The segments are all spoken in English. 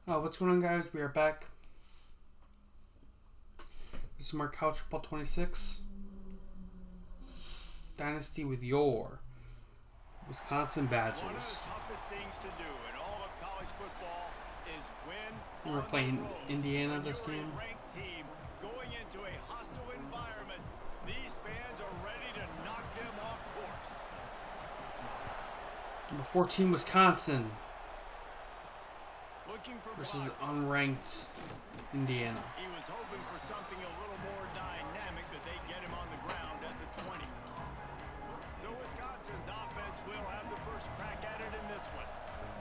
What's going on, guys? We are back. This is Mark Couch Ball 26 Dynasty with your Wisconsin Badgers. One of the toughest things to do in all of college football is win. We're playing Indiana this You're game. a ranked team going into a hostile environment. These fans are ready to knock them off course. Number 14, Wisconsin Looking for versus block. unranked Indiana. He was hoping for something a little more dynamic, that they get him on the ground at the 20. So Wisconsin's offense will have the first crack at it in this one.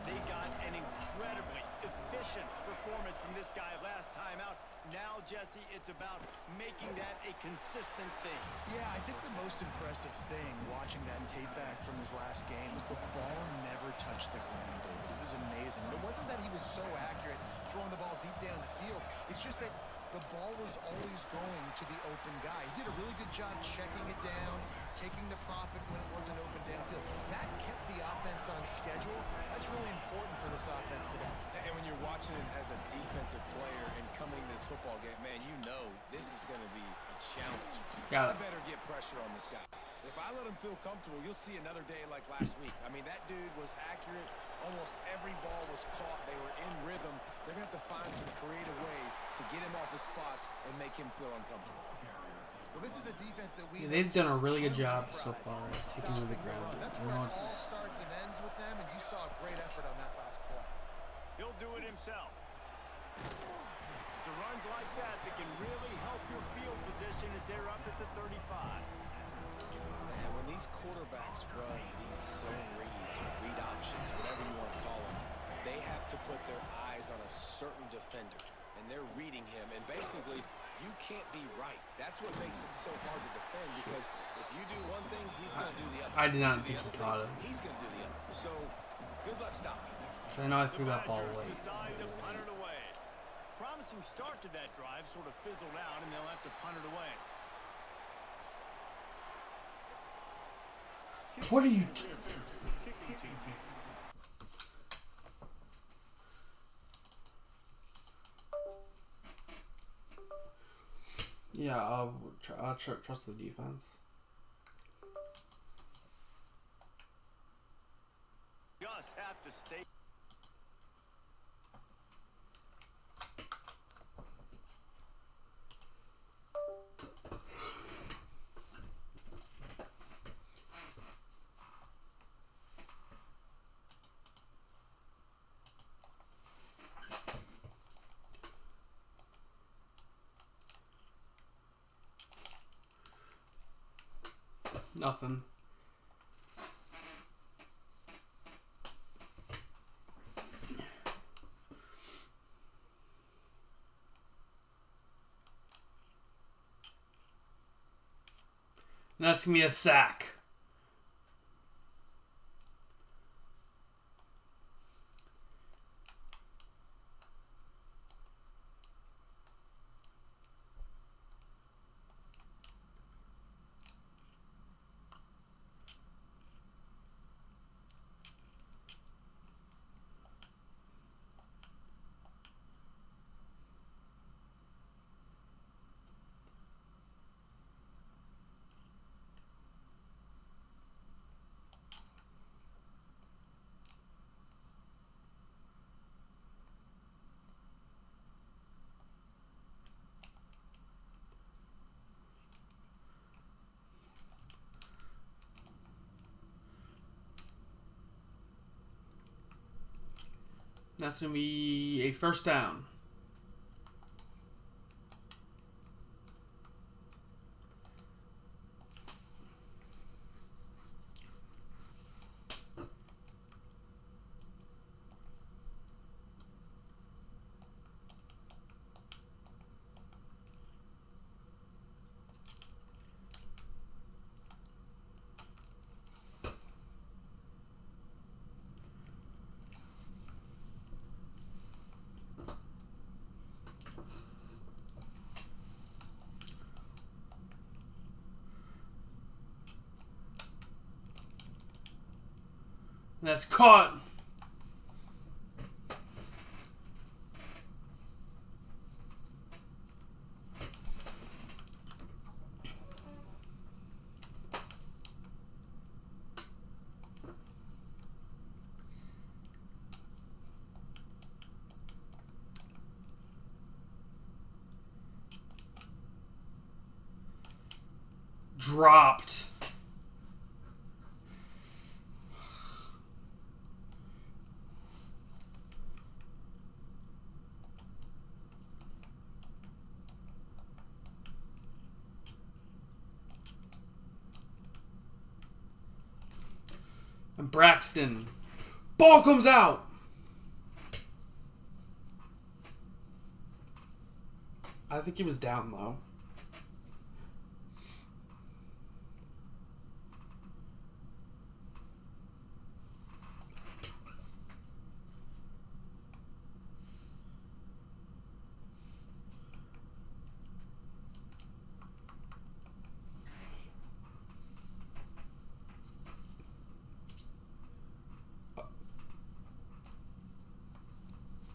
They got an incredibly efficient performance from this guy last time out. Now, Jesse, it's about making that a consistent thing. Yeah, I think the most impressive thing watching that tape back from his last game was the ball never touched the ground, David. It was amazing. It wasn't that he was so accurate throwing the ball deep down the field. It's just that the ball was always going to the open guy. He did a really good job checking it down, taking the profit when it wasn't open downfield. That kept the offense on schedule. That's really important for this offense today. And when you're watching it as a defensive player and coming to this football game, man, you know this is going to be a challenge. Got it. I better get pressure on this guy. If I let him feel comfortable, you'll see another day like last week. I mean, that dude was accurate. Almost every ball was caught. They were in rhythm. They're going to have to find some creative ways to get him off his spots and make him feel uncomfortable. Well, this is a defense that we They've done a really good job so far at sticking to the ground. That's I where know it all it's starts and ends with them, and you saw a great effort on that last play. He'll do it himself. It's a runs like that that can really help your field position as they're up at the 35. And when these quarterbacks run these zone reads, read options, whatever you want to call them, they have to put their eyes on a certain defender, and they're reading him. And basically, you can't be right. That's what makes it so hard to defend, because if you do one thing, he's going to do the other. I did not You do think the he other caught thing, it. He's going to do the other. So, good luck stopping him. So I know I threw that ball The away. Badgers decide to punt it away. Promising start to that drive, sort of fizzled out, and they'll have to punt it away. What are you? Yeah, I'll trust the defense. Just have to stay. Nothing. And that's gonna be a sack. That's going to be a first down. That's caught. dropped. And Braxton. Ball comes out. I think he was down low.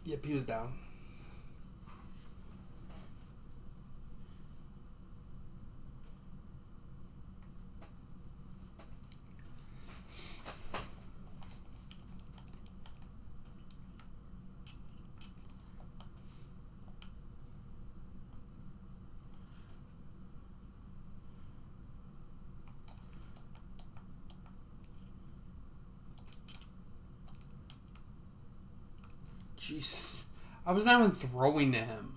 Yep, he was down. Jeez. I was not even throwing to him.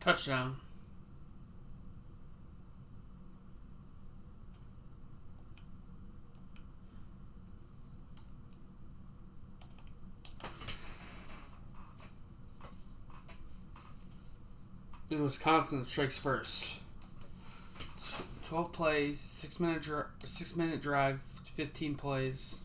Touchdown. In Wisconsin, strikes first. 12 play, 6-minute drive, 15 plays.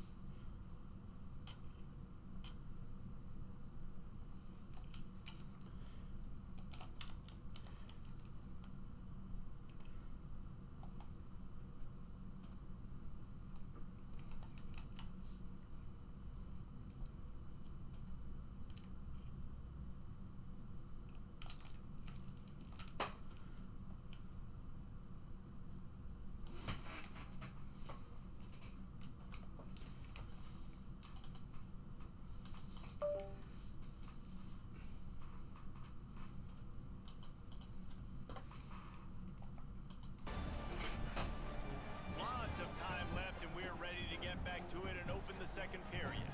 Lots of time left, and we're ready to get back to it and open the second period.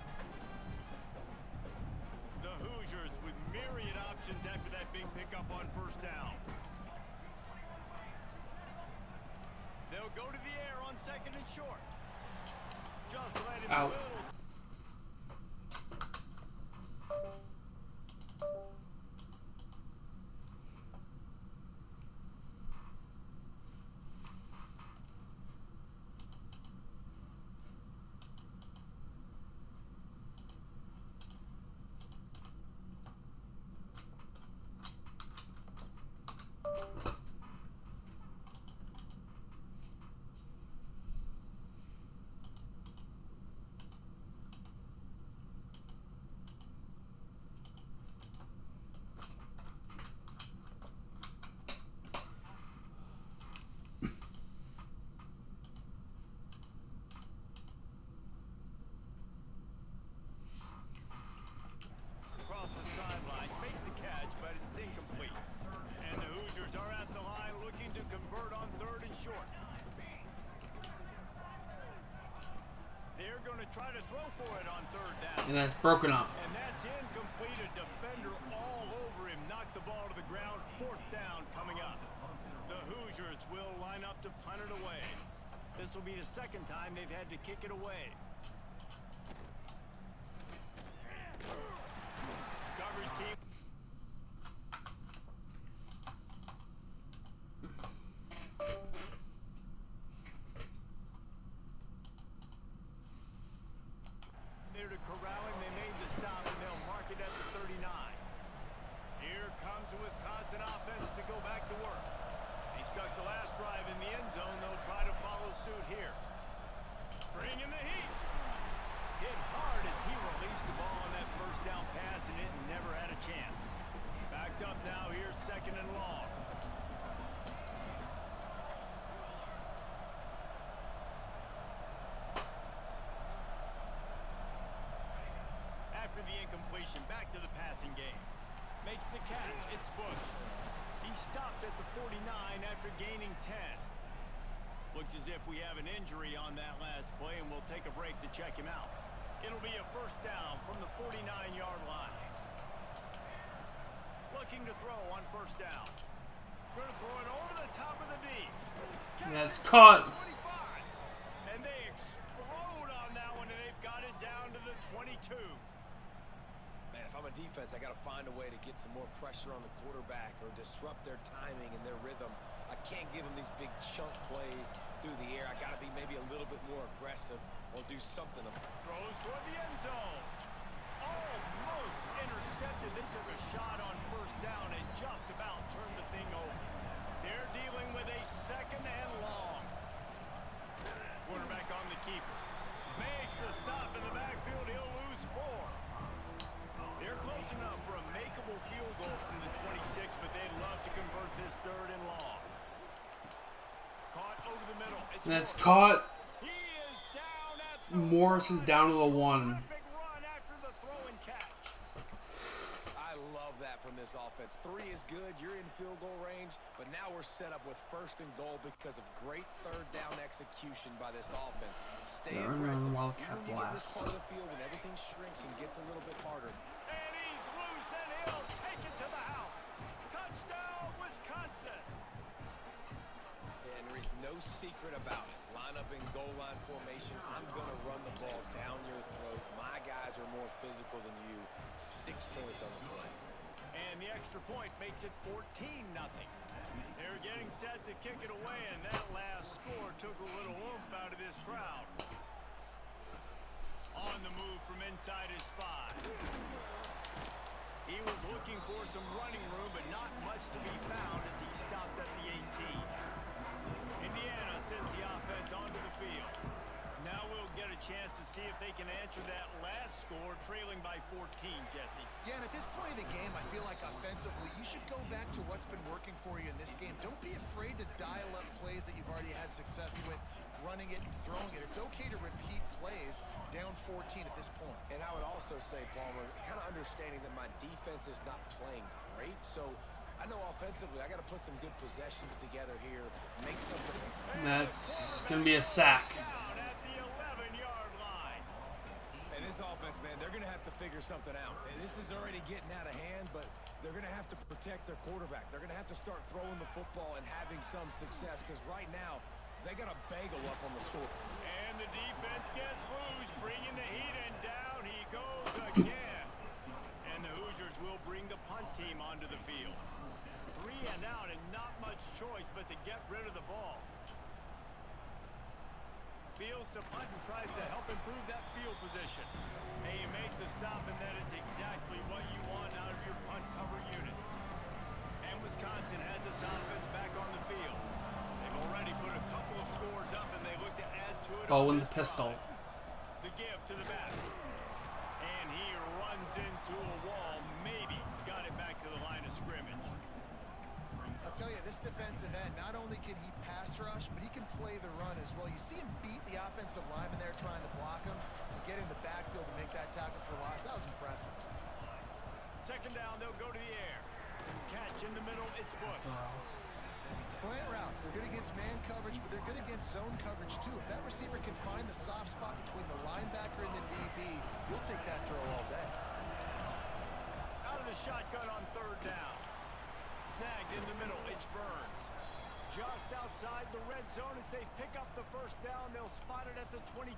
The Hoosiers with myriad options after that big pickup on first down. They'll go to the air on second and short. Just let him Out. go. Across the sideline, makes the catch, but it's incomplete. And the Hoosiers are at the line looking to convert on third and short. They're going to try to throw for it on third down. And that's broken up. And that's incomplete. A defender all over him. Knocked the ball to the ground. Fourth down coming up. The Hoosiers will line up to punt it away. This will be the second time they've had to kick it away. after the incompletion. Back to the passing game. Makes the catch. It's Bush. He stopped at the 49 after gaining 10. Looks as if we have an injury on that last play, and we'll take a break to check him out. It'll be a first down from the 49-yard line. Looking to throw on first down. Going to throw it over the top of the D. That's caught. 25. And they explode on that one, and they've got it down to the 22. Man, if I'm a defense, I got to find a way to get some more pressure on the quarterback or disrupt their timing and their rhythm. I can't give them these big chunk plays through the air. I got to be maybe a little bit more aggressive or do something. Throws toward the end zone. Almost intercepted. They took a shot on first down and just about turned the thing over. They're dealing with a second and long. Quarterback on the keeper. Makes a stop in the backfield. He'll lose 4. They're close enough for a makeable field goal from the 26, but they'd love to convert this third and long. Caught over the middle. It's That's Morris. caught. He is down at the Morris is down to the 1. Terrific run after the throw and catch. I love that from this offense. 3 is good. You're in field goal range, but now we're set up with first and goal because of great third down execution by this offense. Stay They're aggressive. running Wildcat Even when you get in this blast. part of the field when everything shrinks and gets a little bit harder. And he's loose and he'll take it to the house. Touchdown, Wisconsin. And there is no secret about it. Line up in goal line formation. I'm going to run the ball down your throat. My guys are more physical than you. 6 points on the play. And the extra point makes it 14-0. They're getting set to kick it away, and that last score took a little oomph out of this crowd. On the move from inside his 5. He was looking for some running room, but not much to be found as he stopped at the 18. Indiana sends the offense onto the field. Now we'll get a chance to see if they can answer that last score, trailing by 14, Jesse. Yeah, and at this point of the game, I feel like offensively, you should go back to what's been working for you in this game. Don't be afraid to dial up plays that you've already had success with, running it and throwing it. It's okay to repeat plays down 14 at this point. And I would also say, Palmer, kind of understanding that my defense is not playing great, so I know offensively I got to put some good possessions together here, make something. That's going to be a sack. Down at the 11-yard line. And this offense, man, they're going to have to figure something out. And this is already getting out of hand, but they're going to have to protect their quarterback. They're going to have to start throwing the football and having some success, because right now they got a bagel up on the score. And the defense gets loose, bringing the heat, and down he goes again. And the Hoosiers will bring the punt team onto the field. 3 and out, and not much choice but to get rid of the ball. Fields to punt and tries to help improve that field position. And he makes the stop, and that is exactly what you want out of your punt cover unit. And Wisconsin has its offense back on the field. They've already put a couple of scores up, and they look to add to it. Bow on in this the pistol. drive. The give to the back. And he runs into a wall. Maybe got it back to the line of scrimmage. I'll tell you, this defensive end, not only can he pass rush, but he can play the run as well. You see him beat the offensive lineman there trying to block him, get in the backfield to make that tackle for loss. That was impressive. Second down, they'll go to the air. Catch in the middle, it's Bush. Slant routes, they're good against man coverage, but they're good against zone coverage too. If that receiver can find the soft spot between the linebacker and the DB, he'll take that throw all day. Out of the shotgun on third down. Snagged in the middle, it's Burns. Just outside the red zone as they pick up the first down. They'll spot it at the 22.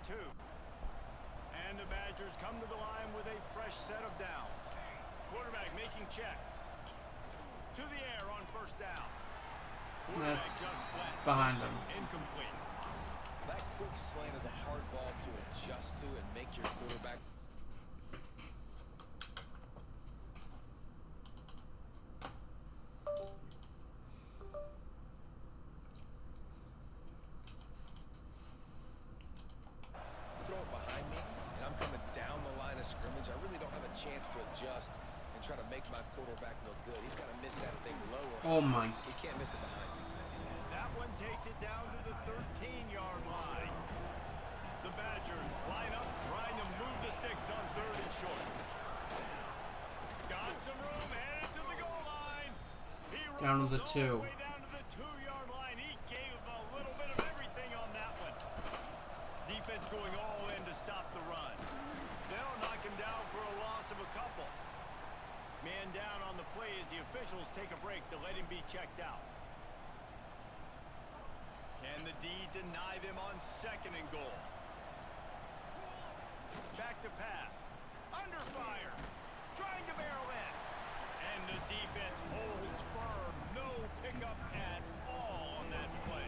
And the Badgers come to the line with a fresh set of downs. Quarterback making checks. To the air on first down. Quarterback That's just flat. behind him. Incomplete. That quick slant is a hard ball to adjust to and make your quarterback. Throw it behind me, and I'm coming down the line of scrimmage. I really don't have a chance to adjust and try to make my quarterback look good. He's got to miss that thing lower. Oh my. He can't miss it behind me. That one takes it down to the 13-yard line. The Badgers line up, trying to move the sticks on third and short. Got some room, headed to the goal line. He Down to the rolls all 2. the way down to the 2-yard line. He gave a little bit of everything on that one. Defense going all in to stop the run. They'll knock him down for a loss of a couple. Man down on the play as the officials take a break to let him be checked out. Can the D deny them on 2nd and goal? Back to pass. Under fire. Trying to barrel in. And the defense holds firm. No pickup at all on that play.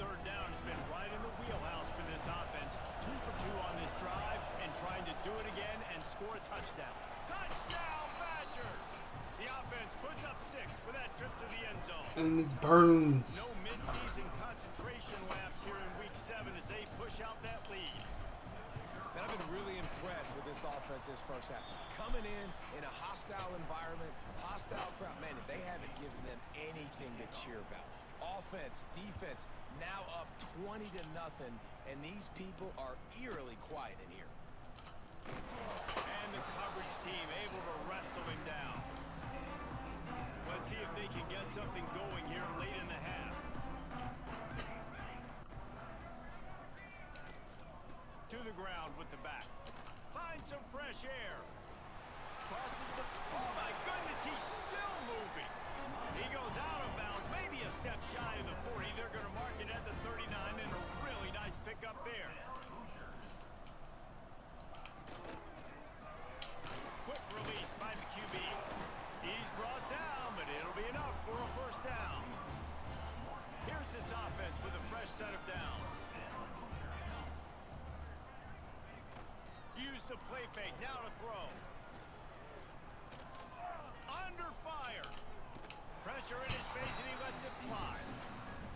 3rd down has been right in the wheelhouse for this offense. 2 for 2 on this drive and trying to do it again and score a touchdown. Touchdown, Badger! The offense puts up 6 for that trip to the end zone. And it's Burns. No midseason concentration lapse here in week 7 as they push out that lead. And I've been really impressed with this offense this first half. Coming in a hostile environment, hostile crowd. Man, they haven't given them anything to cheer about. Offense, defense, now up 20-0, and these people are eerily quiet in here. And the coverage team able to wrestle him down. Let's see if they can get something going here late in the half. To the ground with the back. Find some fresh air. Crosses the... Oh, my goodness, he's still moving. He goes out of bounds, maybe a step shy of the 40. They're going to mark it at the 39, and a really nice pickup there. Quick release by the QB. He's brought down, but it'll be enough for a 1st down. Here's this offense with a fresh set of downs. Use the play fake, now to throw. Under fire. Pressure in his face, and he lets it fly.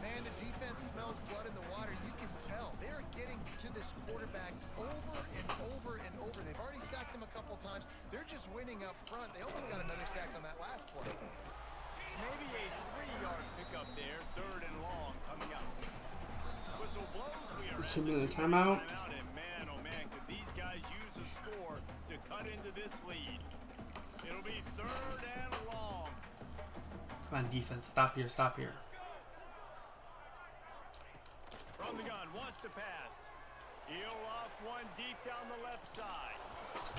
Man, the defense smells blood in the water. You can tell. They're getting to this quarterback over and over and over. They've already sacked him a couple times. They're just winning up front. They almost got another sack on that last play. Maybe a 3-yard pickup there, 3rd and long coming up. Whistle blows. We are 2-minute timeout. And man, oh man, could these guys use a score to cut into this lead? It'll be 3rd and long. Come on, defense. Stop here. Stop here. From the gun, wants to pass. He'll off one deep down the left side.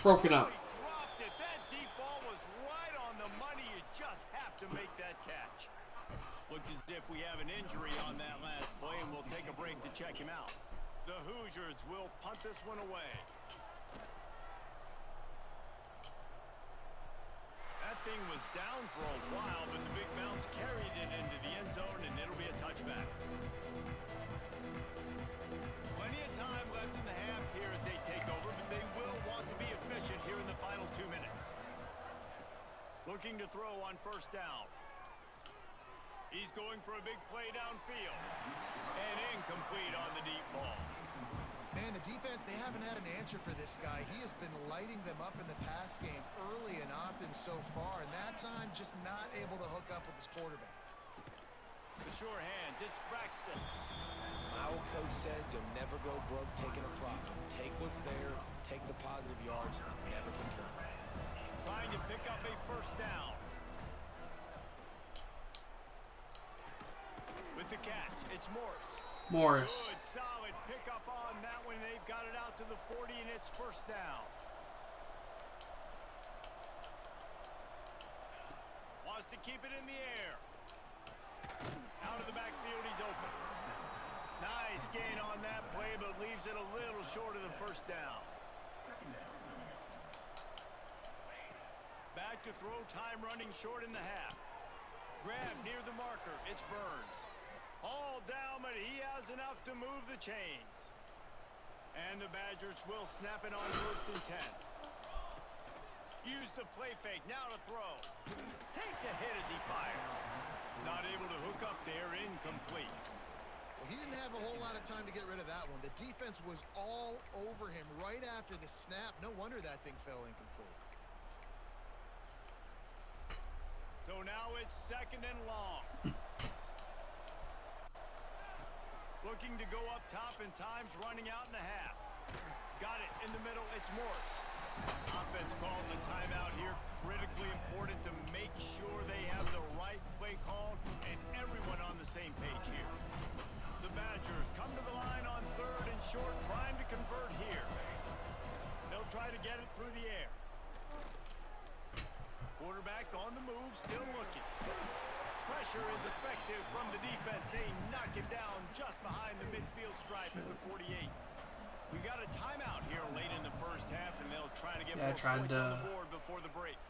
Broken up. He dropped it. That deep ball was right on the money. You just have to make that catch. Looks as if we have an injury on that last play, and we'll take a break to check him out. The Hoosiers will punt this one away. That thing was down for a while, but the Big Mounts carried it into the end zone, and it'll be a touchback. Plenty of time left in the half here as they take over, but they will want to be efficient here in the final 2 minutes. Looking to throw on 1st down. He's going for a big play downfield. And incomplete on the deep ball. Man, the defense, they haven't had an answer for this guy. He has been lighting them up in the pass game early and often so far, and that time just not able to hook up with his quarterback. The sure hands, it's Braxton. My old coach said you'll never go broke taking a profit. Take what's there, take the positive yards, and never complain. Trying to pick up a 1st down. With the catch, it's Morris. Good, solid pickup on that one. They've got it out to the 40, and it's 1st down. Wants to keep it in the air. Out of the backfield, he's open. Nice gain on that play, but leaves it a little short of the 1st down. Back to throw, time running short in the half. Grab near the marker, it's Burns. All down, but he has enough to move the chains. And the Badgers will snap it on 1st and 10. Use the play fake, now to throw. Takes a hit as he fires. Not able to hook up there, incomplete. Well, he didn't have a whole lot of time to get rid of that one. The defense was all over him right after the snap. No wonder that thing fell incomplete. So now it's 2nd and long. Looking to go up top, and time's running out in the half. Got it in the middle. It's Morse. Offense calls a timeout here. Critically important to make sure they have the right play called and everyone on the same page here. The Badgers come to the line on 3rd and short, trying to convert here. They'll try to get it through the air. Quarterback on the move, still looking. Pressure is effective from the defense. They knock him down just behind the midfield stripe at the 48. We got a timeout here late in the first half, and they'll try to get more points on the board before the break.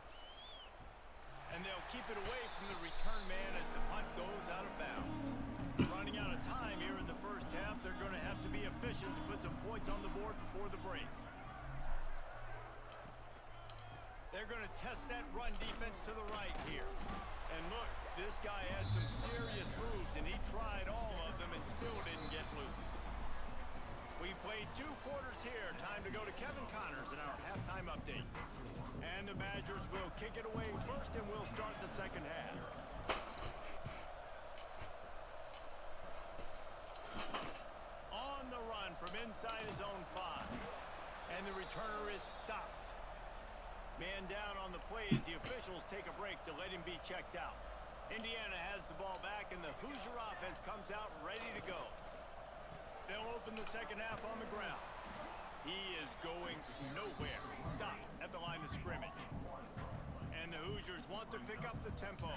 And they'll keep it away from the return man as the punt goes out of bounds. Running out of time here in the first half, they're going to have to be efficient to put some points on the board before the break. They're going to test that run defense to the right here. And look, this guy has some serious moves, and he tried all of them and still didn't get loose. We've played 2 quarters here. Time to go to Kevin Connors in our halftime update. And the Badgers will kick it away first, and we'll start the second half. On the run from inside his own 5. And the returner is stopped. Man down on the play as the officials take a break to let him be checked out. Indiana has the ball back, and the Hoosier offense comes out ready to go. They'll open the second half on the ground. He is going nowhere. Stop at the line of scrimmage. And the Hoosiers want to pick up the tempo.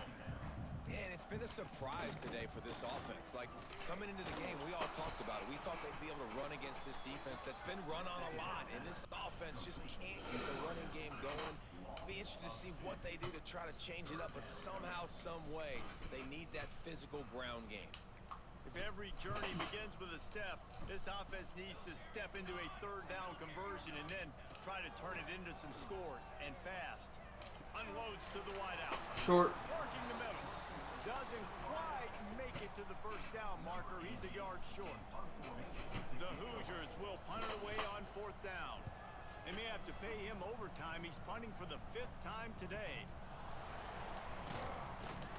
And it's been a surprise today for this offense. Like, coming into the game, we all talked about it. We thought they'd be able to run against this defense that's been run on a lot. And this offense just can't get the running game going. Be interested to see what they do to try to change it up. But somehow, some way, they need that physical ground game. If every journey begins with a step, this offense needs to step into a 3rd down conversion and then try to turn it into some scores, and fast. Unloads to the wideout. Short. Working the middle. Doesn't quite make it to the 1st down marker. He's a yard short. The Hoosiers will punt it away on 4th down. They may have to pay him overtime. He's punting for the 5th time today.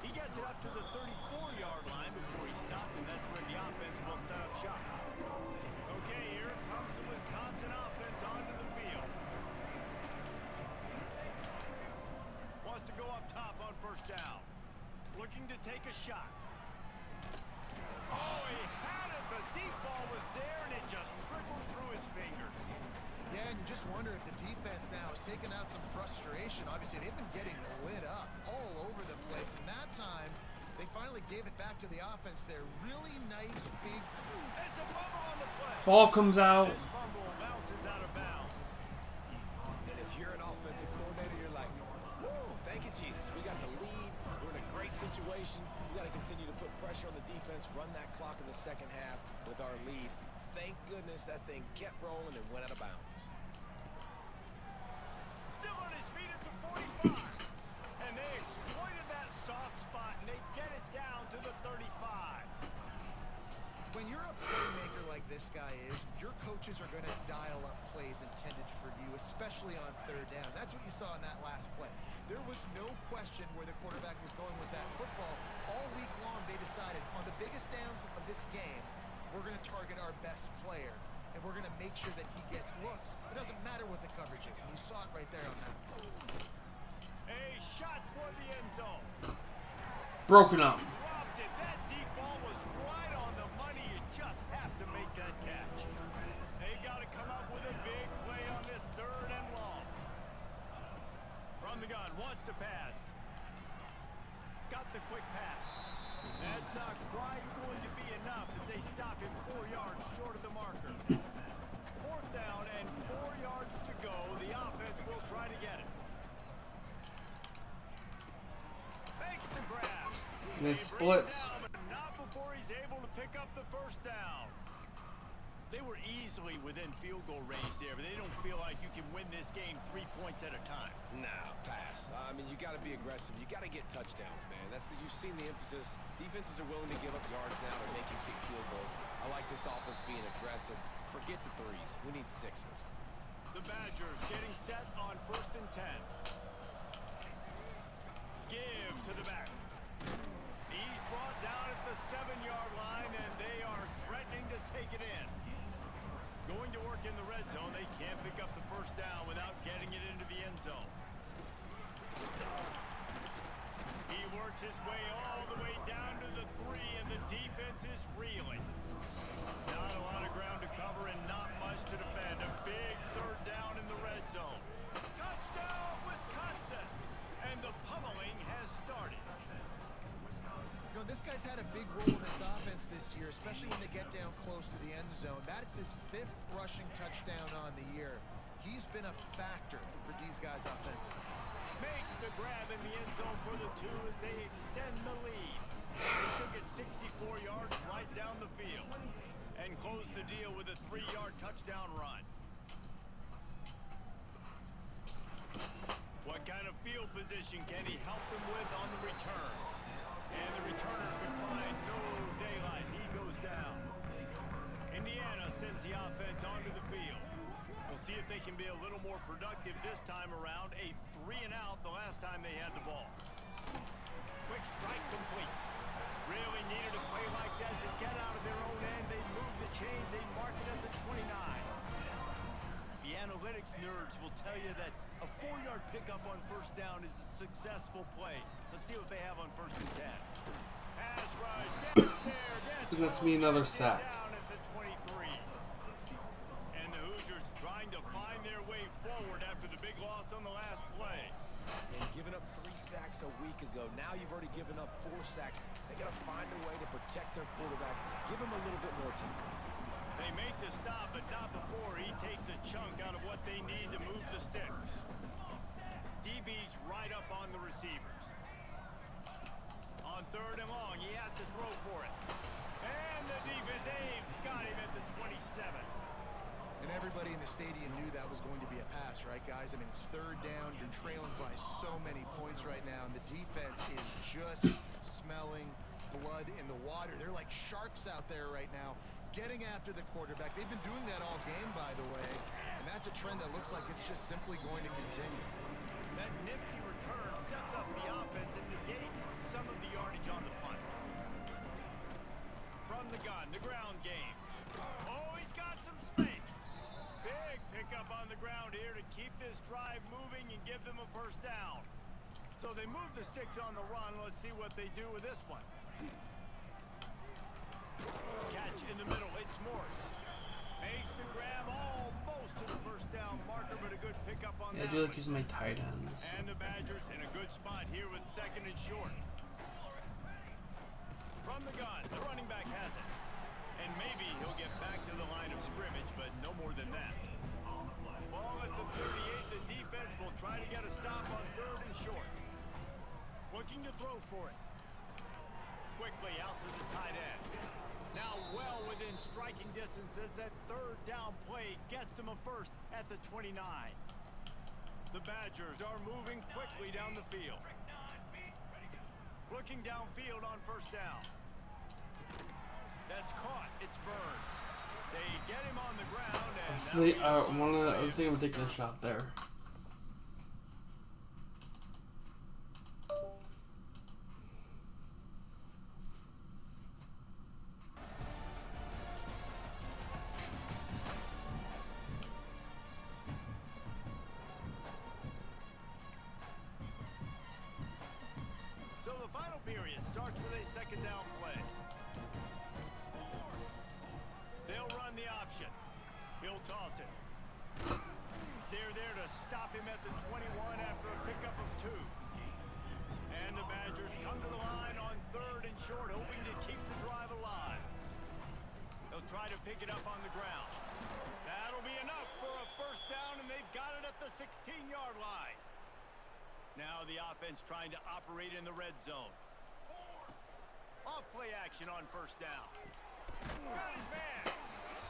He gets it up to the 34-yard line before he stopped, and that's where the offense will set up shop. Okay, here comes the Wisconsin offense onto the field. Wants to go up top on 1st down. Looking to take a shot. Oh, he had it. The deep ball was there, and it just trickled through his fingers. Yeah, and you just wonder if the defense now is taking out some frustration. Obviously, they've been getting lit up all over the place. And that time, they finally gave it back to the offense there. Really nice, big... It's a fumble on the play. Ball comes out. This fumble bounces out of bounds. And if you're an offensive coordinator, you're like, woo, thank you, Jesus. We got the lead. We're in a great situation. We got to continue to put pressure on the defense, run that clock in the second half with our lead. Thank goodness that thing kept rolling and went out of bounds. Still on his feet at the 45. And they exploited that soft spot, and they get it down to the 35. When you're a playmaker like this guy is, your coaches are going to dial up plays intended for you, especially on 3rd down. That's what you saw in that last play. There was no question where the quarterback was going with that football. All week long, they decided on the biggest downs of this game, we're going to target our best player, and we're going to make sure that he gets looks. It doesn't matter what the coverage is, and you saw it right there on that. A shot toward the end zone. Broken up. Dropped it. That deep ball was right on the money. You just have to make that catch. They got to come up with a big play on this 3rd and long. From the gun, wants to pass. Got the quick pass. That's not quite going to be enough as they stop him 4 yards short of the marker. 4th down and 4 yards to go. The offense will try to get it. Makes the grab. And it splits. Down, but not before he's able to pick up the 1st down. They were easily within field goal range there, but they don't feel like you can win this game 3 points at a time. Nah, pass. I mean, you got to be aggressive. You got to get touchdowns, man. You've seen the emphasis. Defenses are willing to give up yards now and making kick field goals. I like this offense being aggressive. Forget the 3s. We need 6s. The Badgers getting set on 1st and 10. Give to the back. He's brought down at the 7-yard line, and they are threatening to take it in. Going to work in the red zone. They can't the end zone. That's his 5th rushing touchdown on the year. He's been a factor for these guys offensively. Makes the grab in the end zone for the 2 as they extend the lead. They took it 64 yards right down the field and closed the deal with a 3-yard touchdown run. What kind of field position can he help them with on the return? And the returner could find no daylight. He goes down. Indiana sends the offense onto the field. We'll see if they can be a little more productive this time around. A 3-and-out the last time they had the ball. Quick strike complete. Really needed a play like that to get out of their own end. They move the chains. They mark it at the 29. The analytics nerds will tell you that a 4-yard pickup on first down is a successful play. Let's see what they have on 1st and 10. Pass rush. That's me another sack. Down at the 23. And the Hoosiers trying to find their way forward after the big loss on the last play. And giving up 3 sacks a week ago. Now you've already given up 4 sacks. They got to find a way to protect their quarterback. Give him a little bit more time. They make the stop, but not before he takes a chunk out of what they need to move the sticks. DB's right up on the receivers. On 3rd and long, he has to throw for it. And the defense, they've got him at the 27. And everybody in the stadium knew that was going to be a pass, right, guys? I mean, it's 3rd down. You're trailing by so many points right now, and the defense is just smelling blood in the water. They're like sharks out there right now, getting after the quarterback. They've been doing that all game, by the way, and that's a trend that looks like it's just simply going to continue. That nifty return sets up the offense and negates some of the yardage on the punt. From the gun, the ground game. Oh, he's got some space. Big pickup on the ground here to keep this drive moving and give them a first down. So they move the sticks on the run. Let's see what they do with this one. Catch in the middle. It's Morse. Makes the grab almost to the first down marker, but a good pickup on that. I do like using my tight ends. And the Badgers in a good spot here with 2nd and short. From the gun, the running back has it. And maybe he'll get back to the line of scrimmage, but no more than that. Ball at the 38. The defense will try to get a stop on 3rd and short. Looking to throw for it. Quickly out to the tight end. Now well within striking distance as that 3rd down play gets him a first at the 29. The Badgers are moving quickly down the field. Looking downfield on 1st down. That's caught. It's Burns. They get him on the ground. And I was thinking of taking a shot there. So the final period starts with a 2nd down play. They'll run the option. He'll toss it. They're there to stop him at the 21 after a pickup of 2. And the Badgers come to the line on 3rd and short, hoping to keep the drive alive. They'll try to pick it up on the ground. That'll be enough for a first down, and they've got it at the 16-yard line. Now the offense trying to operate in the red zone. Off play action on 1st down. Got his man.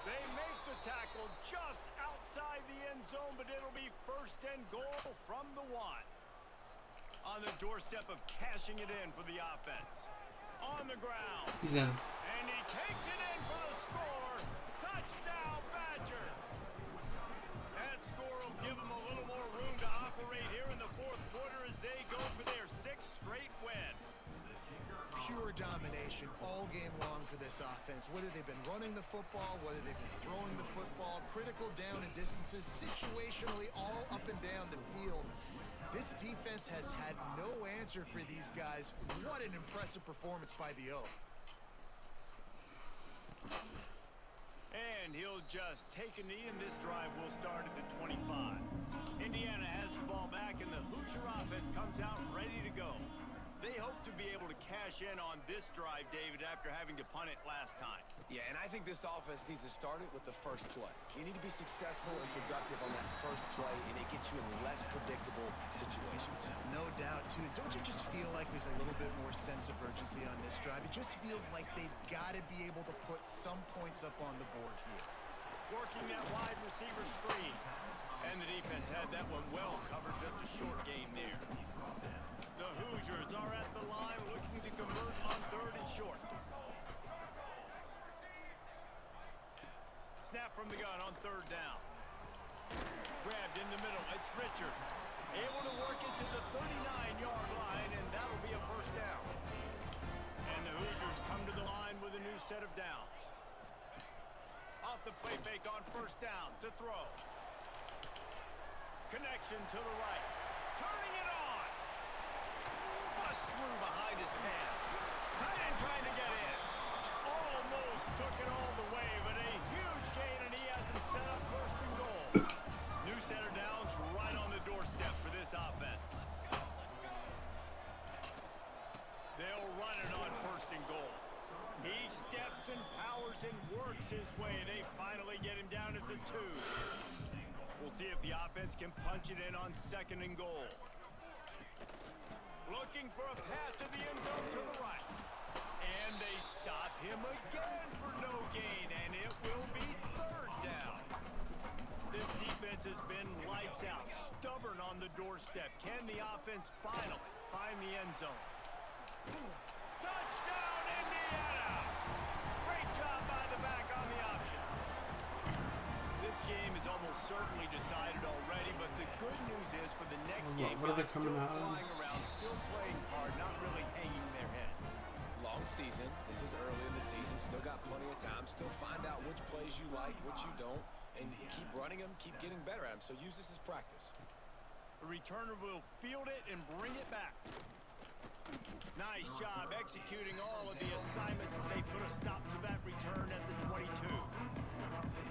They make the tackle just outside the end zone, but it'll be 1st and goal from the 1. On the doorstep of cashing it in for the offense. On the ground. He's in. And he takes it in for the score. Touchdown, Badger. That score will give them a little more room to operate here in the 4th quarter as they go for their 6th straight win. Pure domination all game long for this offense. Whether they've been running the football, whether they've been throwing the football, critical down and distances, situationally all up and down the field. This defense has had no answer for these guys. What an impressive performance by the O. And he'll just take a knee, and this drive will start at the 25. Indiana has the ball back, and the Hoosier offense comes out ready to go. They hope to be able to cash in on this drive, David, after having to punt it last time. Yeah, and I think this offense needs to start it with the first play. You need to be successful and productive on that first play, and it gets you in less predictable situations. No doubt, too. Don't you just feel like there's a little bit more sense of urgency on this drive? It just feels like they've got to be able to put some points up on the board here. Working that wide receiver screen. And the defense had that one well covered, just a short game there. The Hoosiers are at the line looking to convert on 3rd and short. Snap from the gun on 3rd down. Grabbed in the middle. It's Richard. Able to work it to the 39-yard line, and that'll be a first down. And the Hoosiers come to the line with a new set of downs. Off the play fake on 1st down to throw. Connection to the right. Turning it on. Bust through behind his pad. Tight end trying to get in. Almost took it all the way, but a huge gain, and he has him set up 1st and goal. New set of downs right on the doorstep for this offense. They'll run it on 1st and goal. He steps and powers and works his way. They finally get him down at the 2. We'll see if the offense can punch it in on 2nd and goal. Looking for a pass to the end zone to the right. And they stop him again for no gain, and it will be 3rd down. This defense has been lights out, stubborn on the doorstep. Can the offense finally find the end zone? Touchdown, Indiana! Great job by the back on the option. This game is almost certainly decided already, but the good news is for the next game, what are they guys coming still out of? flying around, still playing hard, not really hanging their heads. Long season. This is early in the season. Still got plenty of time. Still find out which plays you like, which you don't, and keep running them, keep getting better at them. So use this as practice. The returner will field it and bring it back. Nice job executing all of the assignments as they put a stop to that return at the 22.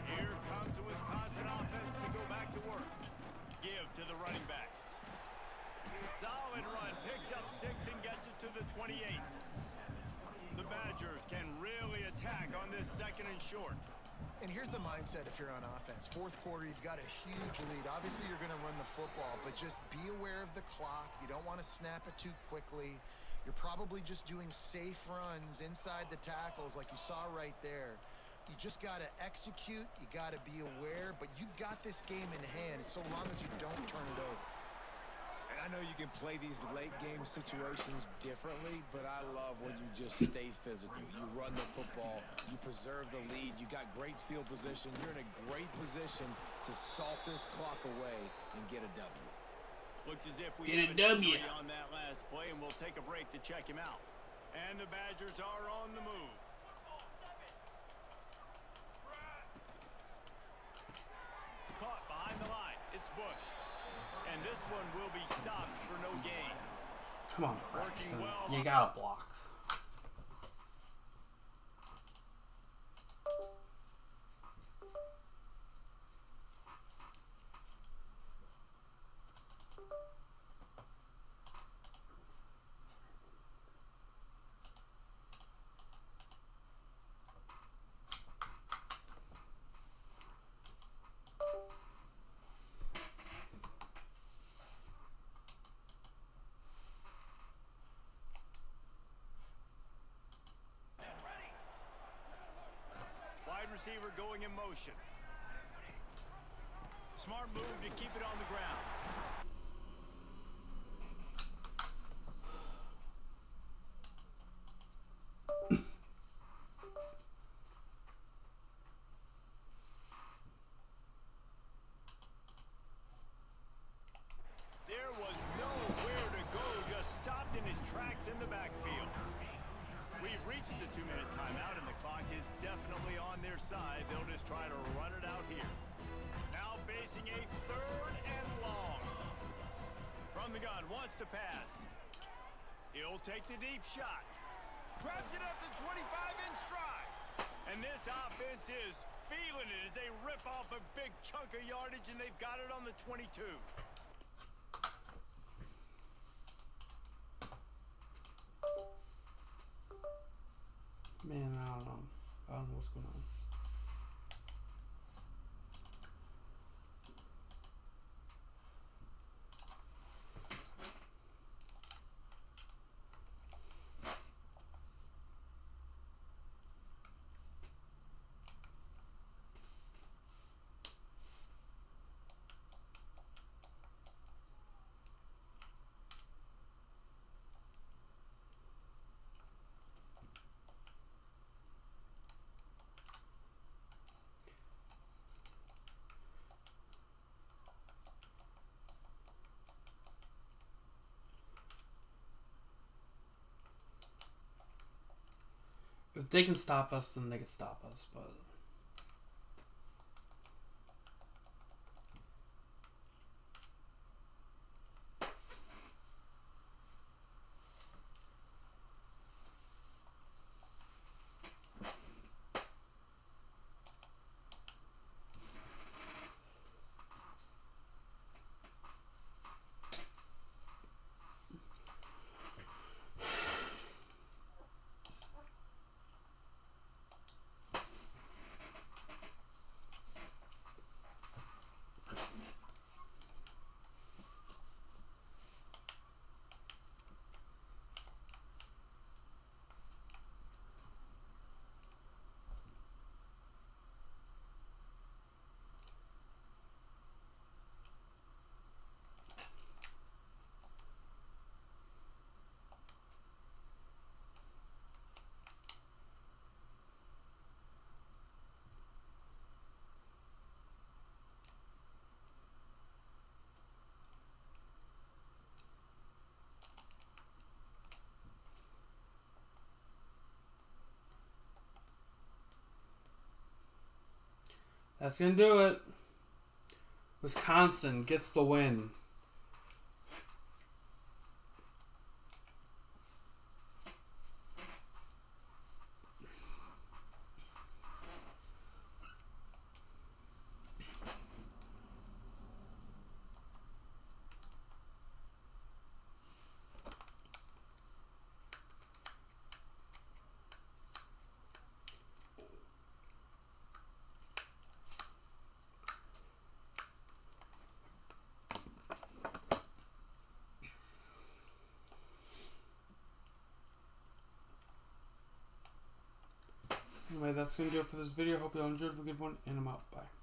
Here comes the Wisconsin offense to go back to work. Give to the running back. Solid run, picks up 6 and gets it to the 28. The Badgers can really attack on this 2nd and short. And here's the mindset if you're on offense. 4th quarter, you've got a huge lead. Obviously, you're going to run the football, but just be aware of the clock. You don't want to snap it too quickly. You're probably just doing safe runs inside the tackles like you saw right there. You just got to execute. You got to be aware, but you've got this game in hand so long as you don't turn it over. And I know you can play these late game situations differently, but I love when you just stay physical. You run the football, you preserve the lead, you got great field position. You're in a great position to salt this clock away and get a W. Looks as if we Get a have W injury on that last play, and we'll take a break to check him out. And the Badgers are on the move. Caught behind the line. It's Bush. And this one will be stopped for no gain. Come on, Braxton. You gotta block. Receiver going in motion. Smart move to keep it on the ground. There was nowhere to go, just stopped in his tracks in the backfield. We've reached the 2-minute timeout, and the clock is definitely on their side. They'll just try to run it out here. Now facing a 3rd and long. From the gun, wants to pass. He'll take the deep shot. Grabs it up to 25 in stride. And this offense is feeling it as they rip off a big chunk of yardage, and they've got it on the 22. Man, I don't know. I don't know what's going on. If they can stop us, then they can stop us, but... That's going to do it. Wisconsin gets the win. Anyway, that's going to do it for this video. Hope you all enjoyed. Have a good one, and I'm out. Bye.